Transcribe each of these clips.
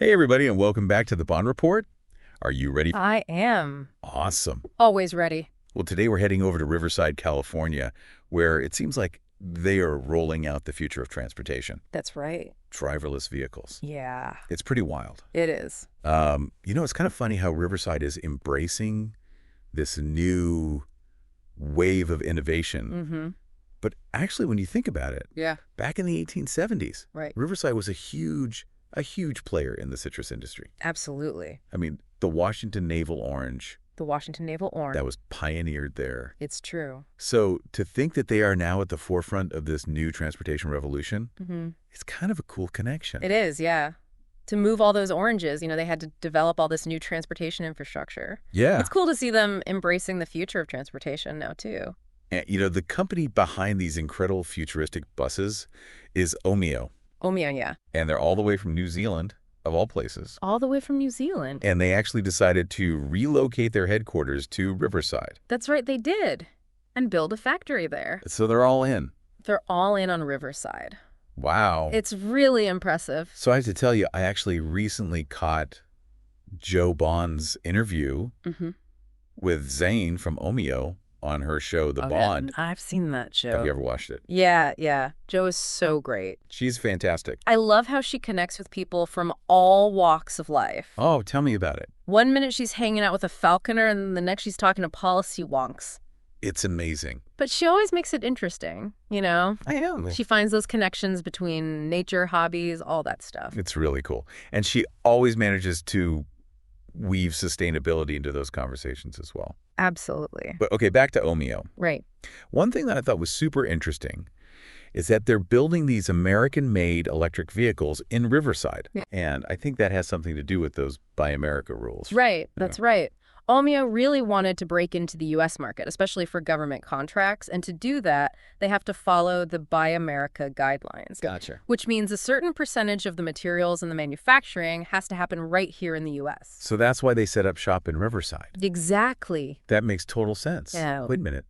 Hey, everybody, and welcome back to the Bond Report. Are you ready? I am. Awesome. Always ready. Well, today we're heading over to Riverside, California, where it seems like they are rolling out the future of transportation. That's right. Driverless vehicles. Yeah, It's pretty wild. it is. It's kind of funny how Riverside is embracing this new wave of innovation. Mm-hmm. But actually, when you think about it, Yeah. back in the 1870s, Right. Riverside was a huge player in the citrus industry. Absolutely. I mean, the Washington Navel Orange, The Washington Navel Orange. that was pioneered there. It's true. So to think that they are now at the forefront of this new transportation revolution, Mm-hmm. it's kind of a cool connection. It is, yeah. To move all those oranges, they had to develop all this new transportation infrastructure. Yeah. It's cool to see them embracing the future of transportation now, too. And, the company behind these incredible futuristic buses is Ohmio. Ohmio, yeah. And they're all the way from New Zealand, of all places. All the way from New Zealand. And they actually decided to relocate their headquarters to Riverside. That's right, they did. And build a factory there. So they're all in. They're all in on Riverside. Wow. It's really impressive. So I have to tell you, I actually recently caught Joe Bond's interview Mm-hmm. with Zane from Ohmio on her show, The Bond. I've seen that show. Have you ever watched it? Yeah, yeah. Jo is so great. She's fantastic. I love how she connects with people from all walks of life. Oh, tell me about it. One minute she's hanging out with a falconer, and then the next she's talking to policy wonks. It's amazing. But she always makes it interesting, I am. She finds those connections between nature, hobbies, all that stuff. It's really cool. And she always manages to weave sustainability into those conversations as well. Absolutely. But okay, back to Ohmio. Right. One thing that I thought was super interesting is that they're building these American-made electric vehicles in Riverside. Yeah. And I think that has something to do with those Buy America rules. Right. That's right. Ohmio really wanted to break into the U.S. market, especially for government contracts. And to do that, they have to follow the Buy America guidelines. Gotcha. Which means a certain percentage of the materials and the manufacturing has to happen right here in the U.S. So that's why they set up shop in Riverside. Exactly. That makes total sense. Yeah. Wait a minute.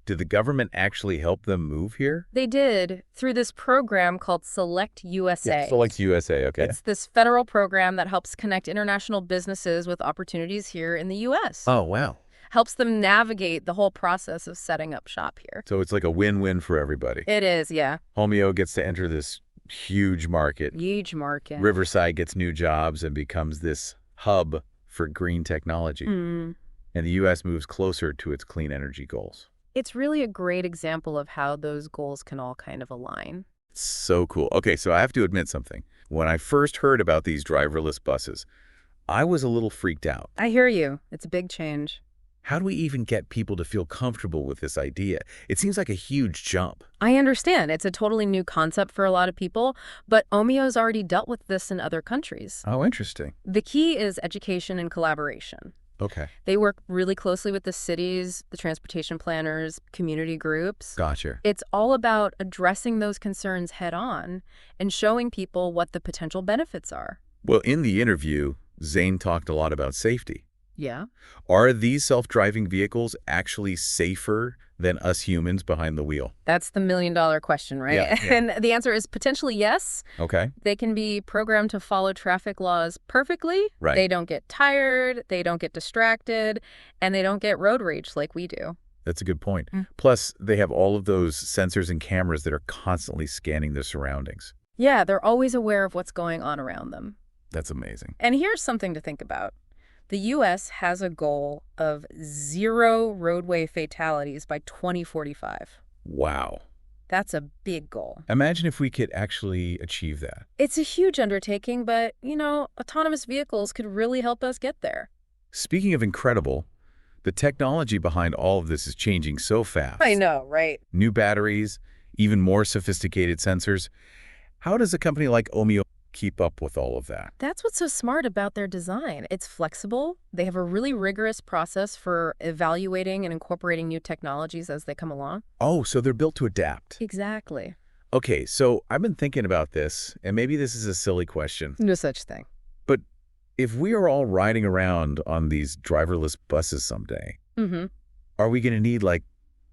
Did the government actually help them move here? They did through this program called Select USA. Select USA, okay. It's this federal program that helps connect international businesses with opportunities here in the U.S. Oh, wow. Helps them navigate the whole process of setting up shop here. So it's like a win-win for everybody. It is, yeah. Ohmio gets to enter this huge market. Huge market. Riverside gets new jobs and becomes this hub for green technology. Mm. And the U.S. moves closer to its clean energy goals. It's really a great example of how those goals can all kind of align. So cool. Okay, so I have to admit something. When I first heard about these driverless buses, I was a little freaked out. I hear you. It's a big change. How do we even get people to feel comfortable with this idea? It seems like a huge jump. I understand. It's a totally new concept for a lot of people, but Ohmio's already dealt with this in other countries. Oh, interesting. The key is education and collaboration. Okay. They work really closely with the cities, the transportation planners, community groups. Gotcha. It's all about addressing those concerns head on and showing people what the potential benefits are. Well, in the interview, Zane talked a lot about safety. Yeah. Are these self-driving vehicles actually safer than us humans behind the wheel? That's the million-dollar question, right? Yeah. And the answer is potentially yes. Okay. They can be programmed to follow traffic laws perfectly. Right. They don't get tired, they don't get distracted, and they don't get road rage like we do. That's a good point. Mm. Plus, they have all of those sensors and cameras that are constantly scanning their surroundings. Yeah, they're always aware of what's going on around them. That's amazing. And here's something to think about. The U.S. has a goal of 0 roadway fatalities by 2045. Wow. That's a big goal. Imagine if we could actually achieve that. It's a huge undertaking, but, autonomous vehicles could really help us get there. Speaking of incredible, the technology behind all of this is changing so fast. I know, right? New batteries, even more sophisticated sensors. How does a company like Ohmio keep up with all of that? That's what's so smart about their design. It's flexible. They have a really rigorous process for evaluating and incorporating new technologies as they come along. Oh, so they're built to adapt. Exactly. Okay, so I've been thinking about this, and maybe this is a silly question, No such thing. but if we are all riding around on these driverless buses someday, Mm-hmm. are we going to need,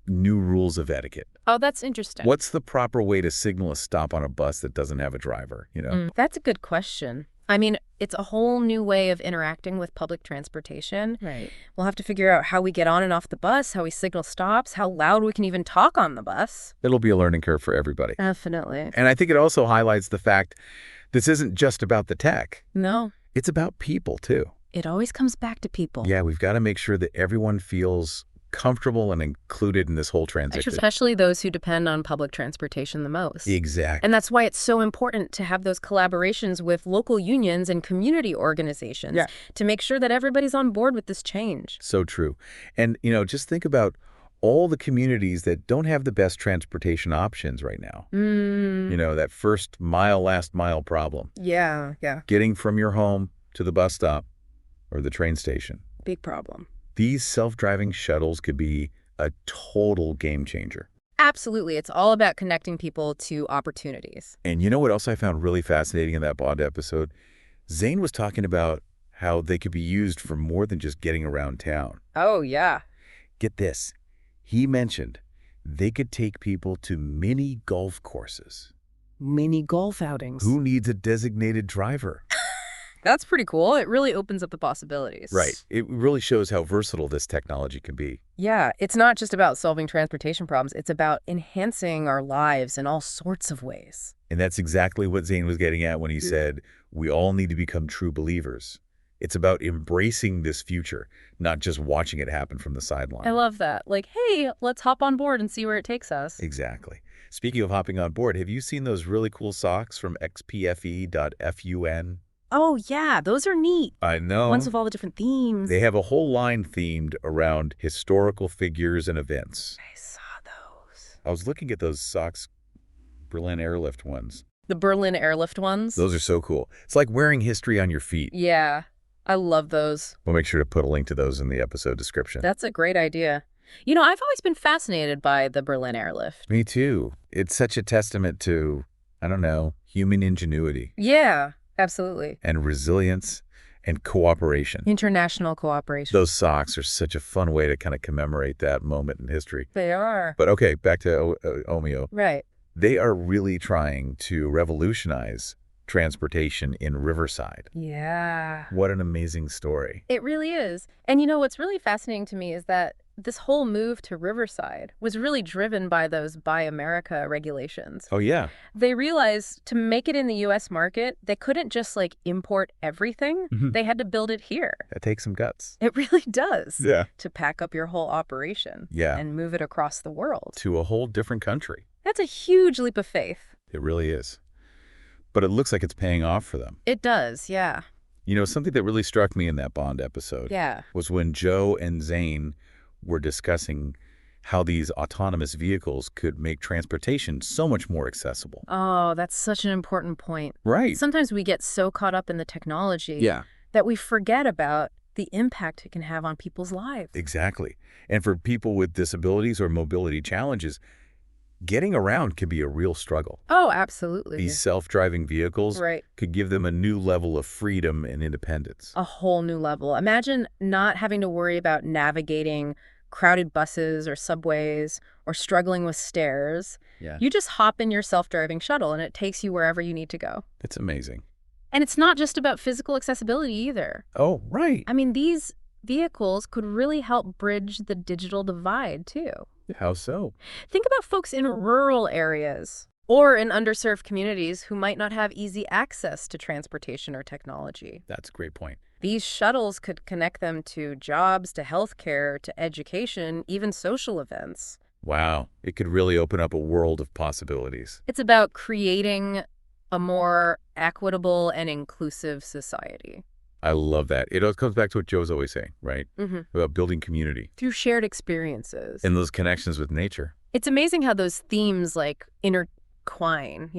new rules of etiquette? Oh, that's interesting. What's the proper way to signal a stop on a bus that doesn't have a driver, That's a good question. I mean, it's a whole new way of interacting with public transportation. Right. We'll have to figure out how we get on and off the bus, how we signal stops, how loud we can even talk on the bus. It'll be a learning curve for everybody. Definitely. And I think it also highlights the fact this isn't just about the tech. No, It's about people, too. it always comes back to people. Yeah, we've got to make sure that everyone feels comfortable and included in this whole transition. Especially those who depend on public transportation the most. Exactly. And that's why it's so important to have those collaborations with local unions and community organizations to make sure that everybody's on board with this change. So true. And, just think about all the communities that don't have the best transportation options right now. That first mile, last mile problem. Yeah. Getting from your home to the bus stop or the train station. Big problem. These self-driving shuttles could be a total game changer. Absolutely. It's all about connecting people to opportunities. And you know what else I found really fascinating in that Bond episode? Zane was talking about how they could be used for more than just getting around town. Oh, yeah. Get this. He mentioned they could take people to mini golf courses. Mini golf outings. Who needs a designated driver? That's pretty cool. It really opens up the possibilities. Right. It really shows how versatile this technology can be. Yeah, it's not just about solving transportation problems. It's about enhancing our lives in all sorts of ways. And that's exactly what Zane was getting at when he said, we all need to become true believers. It's about embracing this future, not just watching it happen from the sideline. I love that. Like, hey, let's hop on board and see where it takes us. Exactly. Speaking of hopping on board, have you seen those really cool socks from xpfe.fun? Oh, yeah, those are neat. I know. Ones with all the different themes. They have a whole line themed around historical figures and events. I saw those. I was looking at those socks, Berlin Airlift ones. The Berlin Airlift ones? Those are so cool. It's like wearing history on your feet. Yeah, I love those. We'll make sure to put a link to those in the episode description. That's a great idea. I've always been fascinated by the Berlin Airlift. Me too. It's such a testament to, human ingenuity. Yeah, absolutely. And resilience and cooperation. International cooperation. Those socks are such a fun way to kind of commemorate that moment in history. They are. But okay, back to Ohmio. Right. They are really trying to revolutionize transportation in Riverside. Yeah. What an amazing story. It really is. And what's really fascinating to me is that this whole move to Riverside was really driven by those Buy America regulations. Oh, yeah. They realized to make it in the U.S. market, they couldn't just import everything. They had to build it here. That takes some guts. It really does. Yeah. To pack up your whole operation. Yeah. And move it across the world. To a whole different country. That's a huge leap of faith. It really is. But it looks like it's paying off for them. It does, yeah. Something that really struck me in that Bond episode was when Joe and Zane were discussing how these autonomous vehicles could make transportation so much more accessible. Oh, that's such an important point. Right. Sometimes we get so caught up in the technology that we forget about the impact it can have on people's lives. Exactly. And for people with disabilities or mobility challenges, getting around can be a real struggle. Oh, absolutely. These self-driving vehicles could give them a new level of freedom and independence. A whole new level. Imagine not having to worry about navigating crowded buses or subways or struggling with stairs. Yeah. You just hop in your self-driving shuttle and it takes you wherever you need to go. It's amazing. And it's not just about physical accessibility either. Oh, right. I mean, these vehicles could really help bridge the digital divide, too. How so? Think about folks in rural areas or in underserved communities who might not have easy access to transportation or technology. That's a great point. These shuttles could connect them to jobs, to healthcare, to education, even social events. Wow. It could really open up a world of possibilities. It's about creating a more equitable and inclusive society. I love that. It all comes back to what Joe's always saying, right? About building community. Through shared experiences. And those connections with nature. It's amazing how those themes intertwine,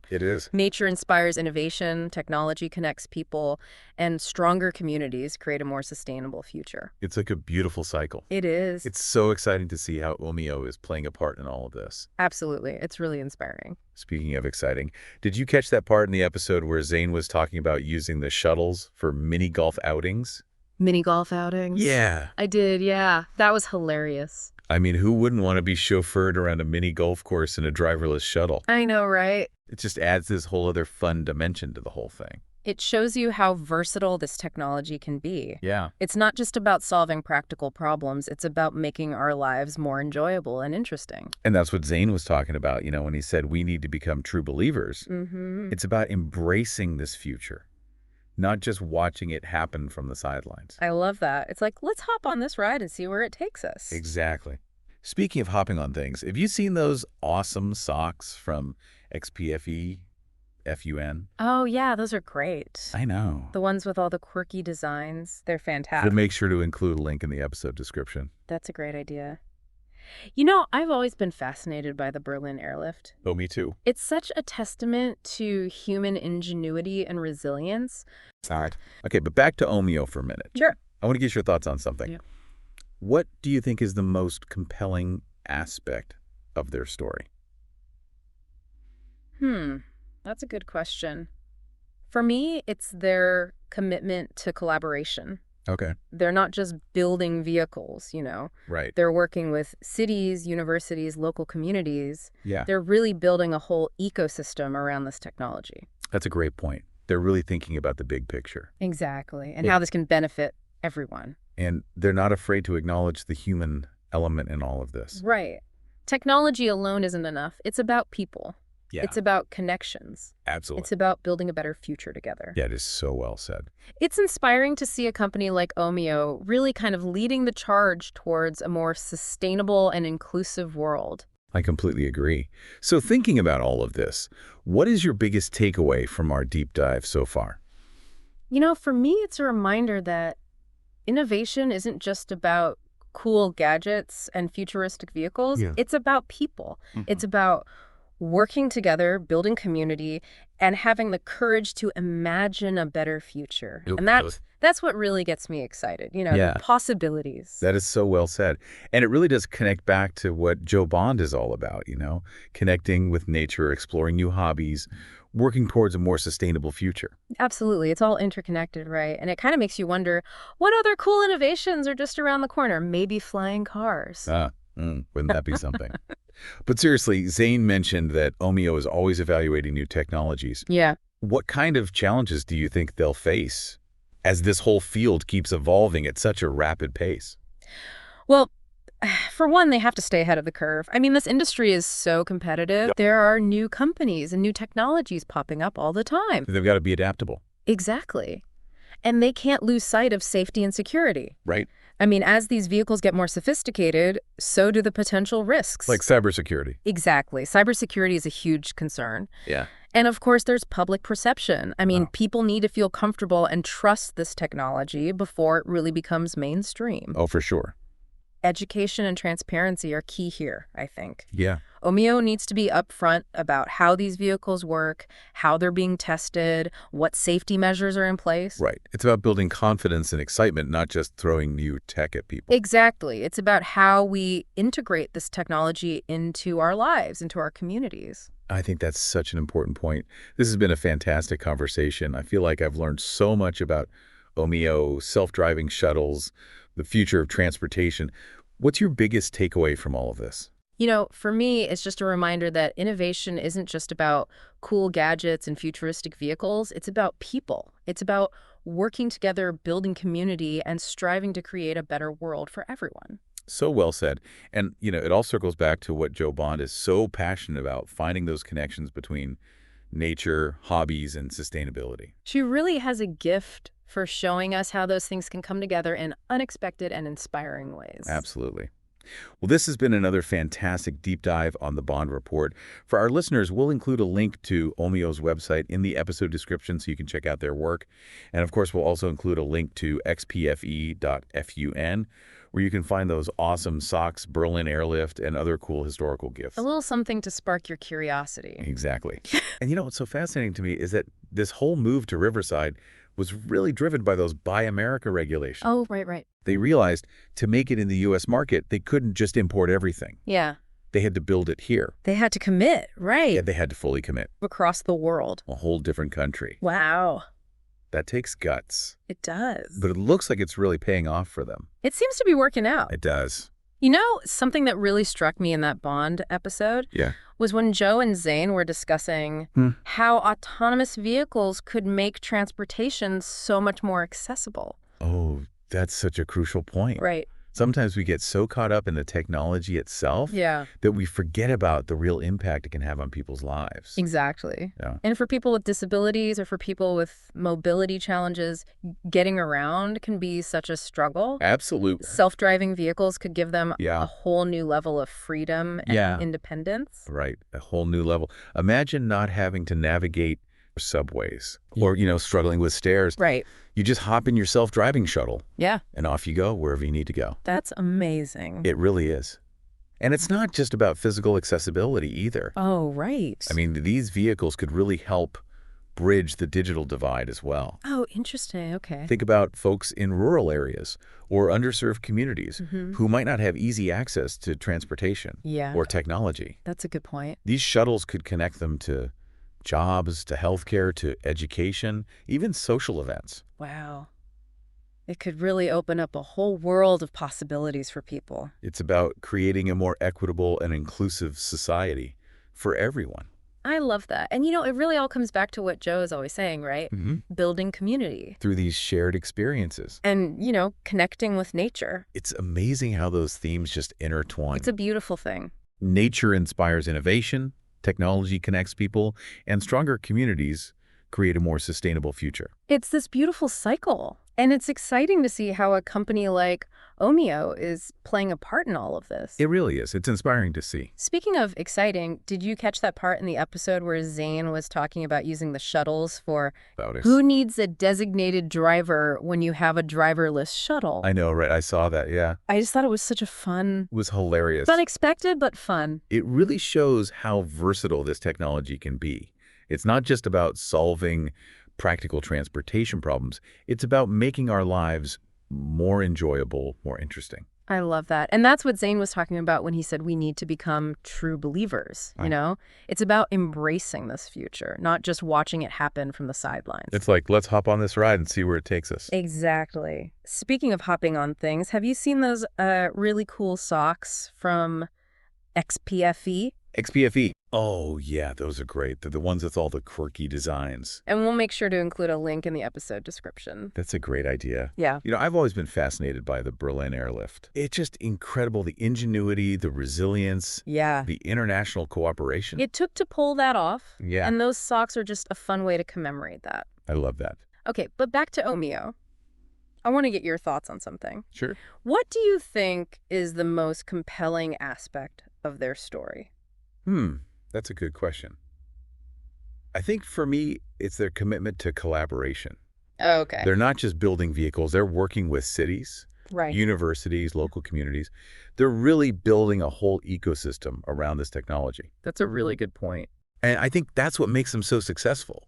It is. Nature inspires innovation, technology connects people, and stronger communities create a more sustainable future. It's like a beautiful cycle. It is. It's so exciting to see how Ohmio is playing a part in all of this. Absolutely. It's really inspiring. Speaking of exciting, did you catch that part in the episode where Zane was talking about using the shuttles for mini golf outings? Mini golf outings? Yeah. I did, yeah. That was hilarious. I mean, who wouldn't want to be chauffeured around a mini golf course in a driverless shuttle? I know, right? It just adds this whole other fun dimension to the whole thing. It shows you how versatile this technology can be. Yeah. It's not just about solving practical problems, it's about making our lives more enjoyable and interesting. And that's what Zane was talking about, when he said we need to become true believers. Mm-hmm. It's about embracing this future, not just watching it happen from the sidelines. I love that. It's like, let's hop on this ride and see where it takes us. Exactly. Speaking of hopping on things, have you seen those awesome socks from xpfe.fun? Oh, yeah, those are great. I know. The ones with all the quirky designs, they're fantastic. We'll make sure to include a link in the episode description. That's a great idea. I've always been fascinated by the Berlin airlift. Oh, me too. It's such a testament to human ingenuity and resilience. Sorry. Okay, but back to Ohmio for a minute. Sure. I want to get your thoughts on something. Yeah. What do you think is the most compelling aspect of their story? That's a good question. For me, it's their commitment to collaboration. Okay. They're not just building vehicles, Right. They're working with cities, universities, local communities. Yeah. They're really building a whole ecosystem around this technology. That's a great point. They're really thinking about the big picture. Exactly. And how this can benefit everyone. And they're not afraid to acknowledge the human element in all of this. Right. Technology alone isn't enough. It's about people. Yeah. It's about connections. Absolutely. It's about building a better future together. Yeah, it is so well said. It's inspiring to see a company like Ohmio really kind of leading the charge towards a more sustainable and inclusive world. I completely agree. So thinking about all of this, what is your biggest takeaway from our deep dive so far? For me, it's a reminder that innovation isn't just about cool gadgets and futuristic vehicles. Yeah. It's about people. It's about working together, building community, and having the courage to imagine a better future. And that's what really gets me excited, the possibilities. That is so well said. And it really does connect back to what Joe Bond is all about, connecting with nature, exploring new hobbies, working towards a more sustainable future. Absolutely. It's all interconnected, right? And it kind of makes you wonder, what other cool innovations are just around the corner? Maybe flying cars. Wouldn't that be something? But seriously, Zane mentioned that Ohmio is always evaluating new technologies. Yeah. What kind of challenges do you think they'll face as this whole field keeps evolving at such a rapid pace? Well, for one, they have to stay ahead of the curve. This industry is so competitive. Yep. There are new companies and new technologies popping up all the time. They've got to be adaptable. Exactly. And they can't lose sight of safety and security. Right. As these vehicles get more sophisticated, so do the potential risks. Like cybersecurity. Exactly. Cybersecurity is a huge concern. Yeah. And of course, there's public perception. People need to feel comfortable and trust this technology before it really becomes mainstream. Oh, for sure. Education and transparency are key here, I think. Yeah. Ohmio needs to be upfront about how these vehicles work, how they're being tested, what safety measures are in place. Right. It's about building confidence and excitement, not just throwing new tech at people. Exactly. It's about how we integrate this technology into our lives, into our communities. I think that's such an important point. This has been a fantastic conversation. I feel like I've learned so much about Ohmio, self-driving shuttles, the future of transportation. What's your biggest takeaway from all of this? For me, it's just a reminder that innovation isn't just about cool gadgets and futuristic vehicles. It's about people. It's about working together, building community, and striving to create a better world for everyone. So well said. And, it all circles back to what Joe Bond is so passionate about, finding those connections between nature, hobbies, and sustainability. She really has a gift for showing us how those things can come together in unexpected and inspiring ways. Absolutely. Well, this has been another fantastic deep dive on the Bond Report. For our listeners, we'll include a link to Ohmio's website in the episode description so you can check out their work. And of course, we'll also include a link to xpfe.fun, where you can find those awesome socks, Berlin airlift, and other cool historical gifts. A little something to spark your curiosity. Exactly. And what's so fascinating to me is that this whole move to Riverside was really driven by those Buy America regulations. Oh, right. They realized to make it in the U.S. market, they couldn't just import everything. Yeah. They had to build it here. They had to commit, right? Yeah, they had to fully commit. Across the world. A whole different country. Wow. That takes guts. It does. But it looks like it's really paying off for them. It seems to be working out. It does. Something that really struck me in that Bond episode was when Joe and Zane were discussing Hmm. how autonomous vehicles could make transportation so much more accessible. Oh, that's such a crucial point. Right. Sometimes we get so caught up in the technology itself Yeah. that we forget about the real impact it can have on people's lives. Exactly. Yeah. And for people with disabilities or for people with mobility challenges, getting around can be such a struggle. Absolutely. Self-driving vehicles could give them a Yeah. whole new level of freedom and Yeah. independence. Right. A whole new level. Imagine not having to navigate subways Yeah. or struggling with stairs. Right. You just hop in your self-driving shuttle Yeah. and off you go wherever you need to go. That's amazing. It really is. And it's not just about physical accessibility either. Oh, right. I mean, these vehicles could really help bridge the digital divide as well. Oh, interesting. Okay. Think about folks in rural areas or underserved communities who might not have easy access to transportation Yeah. or technology. That's a good point. These shuttles could connect them to jobs, to healthcare, to education, even social events. Wow. It could really open up a whole world of possibilities for people. It's about creating a more equitable and inclusive society for everyone. I love that. And it really all comes back to what Joe is always saying, right? Building community Through these shared experiences. and, connecting with nature. It's amazing how those themes just intertwine. It's a beautiful thing. Nature inspires innovation, technology connects people, and stronger communities create a more sustainable future. It's this beautiful cycle. And it's exciting to see how a company like Ohmio is playing a part in all of this. It really is. It's inspiring to see. Speaking of exciting, did you catch that part in the episode where Zane was talking about using the shuttles for About it. who needs a designated driver when you have a driverless shuttle? I know, right? I saw that, yeah. I just thought it was such a fun, It was hilarious. unexpected, but fun. It really shows how versatile this technology can be. It's not just about solving practical transportation problems. It's about making our lives more enjoyable, more interesting. I love that. And that's what Zane was talking about when he said we need to become true believers, Right. It's about embracing this future, not just watching it happen from the sidelines. It's like, let's hop on this ride and see where it takes us. Exactly. Speaking of hopping on things, have you seen those really cool socks from xpfe? xpfe. Oh, yeah, those are great. They're the ones with all the quirky designs. And we'll make sure to include a link in the episode description. That's a great idea. Yeah. I've always been fascinated by the Berlin airlift. It's just incredible, the ingenuity, the resilience, Yeah. the international cooperation. It took to pull that off. Yeah. And those socks are just a fun way to commemorate that. I love that. Okay, but back to Ohmio. I want to get your thoughts on something. Sure. What do you think is the most compelling aspect of their story? That's a good question. I think for me, it's their commitment to collaboration. Okay. They're not just building vehicles, they're working with cities, Right. universities, local communities. They're really building a whole ecosystem around this technology. That's a really good point. And I think that's what makes them so successful.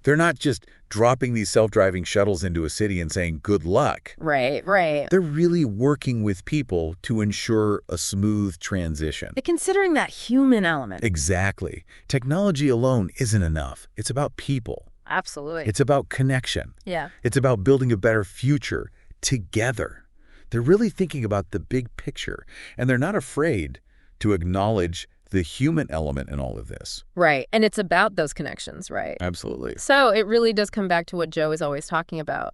They're not just dropping these self-driving shuttles into a city and saying, good luck. Right, right. They're really working with people to ensure a smooth transition. Considering that human element. Exactly. Technology alone isn't enough. It's about people. Absolutely. It's about connection. Yeah. It's about building a better future together. They're really thinking about the big picture, and they're not afraid to acknowledge the human element in all of this. Right. And it's about those connections, right? Absolutely. So it really does come back to what Joe is always talking about,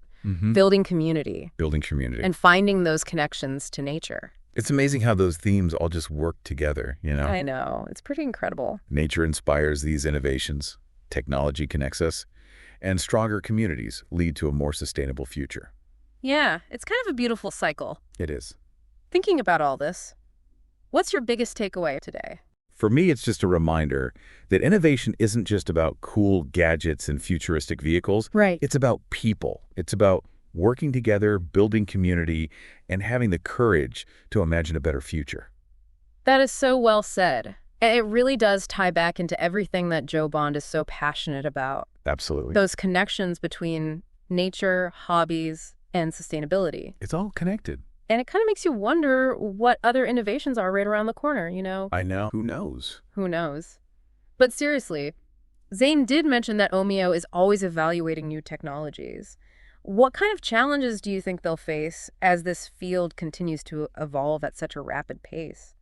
building community Building community. and finding those connections to nature. It's amazing how those themes all just work together, I know. It's pretty incredible. Nature inspires these innovations, technology connects us, and stronger communities lead to a more sustainable future. Yeah, it's kind of a beautiful cycle. It is. Thinking about all this, what's your biggest takeaway today? For me, it's just a reminder that innovation isn't just about cool gadgets and futuristic vehicles. Right. It's about people. It's about working together, building community, and having the courage to imagine a better future. That is so well said. And it really does tie back into everything that Joe Bond is so passionate about. Absolutely. Those connections between nature, hobbies, and sustainability. It's all connected. And it kind of makes you wonder what other innovations are right around the corner, I know. Who knows? Who knows? But seriously, Zane did mention that Ohmio is always evaluating new technologies. What kind of challenges do you think they'll face as this field continues to evolve at such a rapid pace?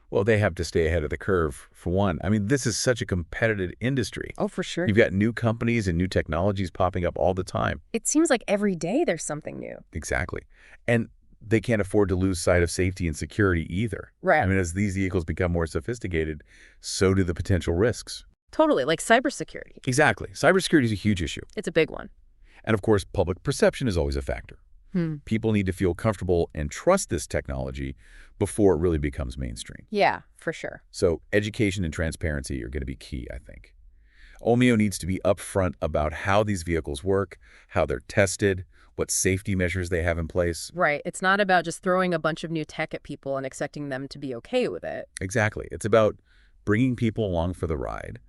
Well, they have to stay ahead of the curve, for one. I mean, this is such a competitive industry. Oh, for sure. You've got new companies and new technologies popping up all the time. It seems like every day there's something new. Exactly. And they can't afford to lose sight of safety and security either. I Right. mean, as these vehicles become more sophisticated, so do the potential risks. Totally, like cybersecurity. Exactly. Cybersecurity is a huge issue. It's a big one. And of course, public perception is always a factor. Hmm. People need to feel comfortable and trust this technology before it really becomes mainstream. Yeah, for sure. So education and transparency are going to be key, I think. Ohmio needs to be upfront about how these vehicles work, how they're tested, what safety measures they have in place. Right. It's not about just throwing a bunch of new tech at people and expecting them to be okay with it. Exactly. It's about bringing people along for the ride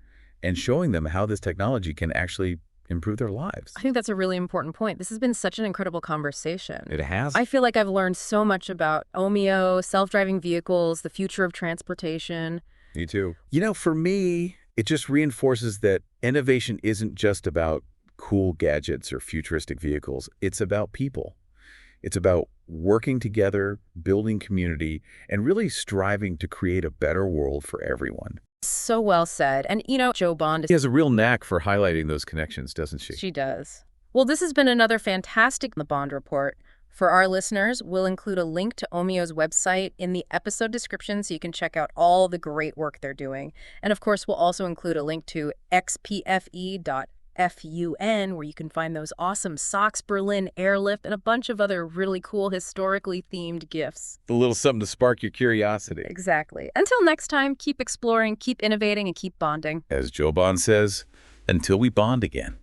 and showing them how this technology can actually improve their lives. I think that's a really important point. This has been such an incredible conversation. It has. I feel like I've learned so much about Ohmio, self-driving vehicles, the future of transportation. Me too. You know, for me, it just reinforces that innovation isn't just about cool gadgets or futuristic vehicles. It's about people. It's about working together, building community, and really striving to create a better world for everyone. So well said. And, Joe Bond She has a real knack for highlighting those connections, doesn't she? She does. Well, this has been another fantastic The Bond Report. For our listeners, we'll include a link to Omio's website in the episode description so you can check out all the great work they're doing. And of course, we'll also include a link to xpfe.fun where you can find those awesome socks, Berlin airlift, and a bunch of other really cool historically themed gifts. A little something to spark your curiosity. Exactly. Until next time, keep exploring, keep innovating, and keep bonding. As Joe Bond says, until we bond again.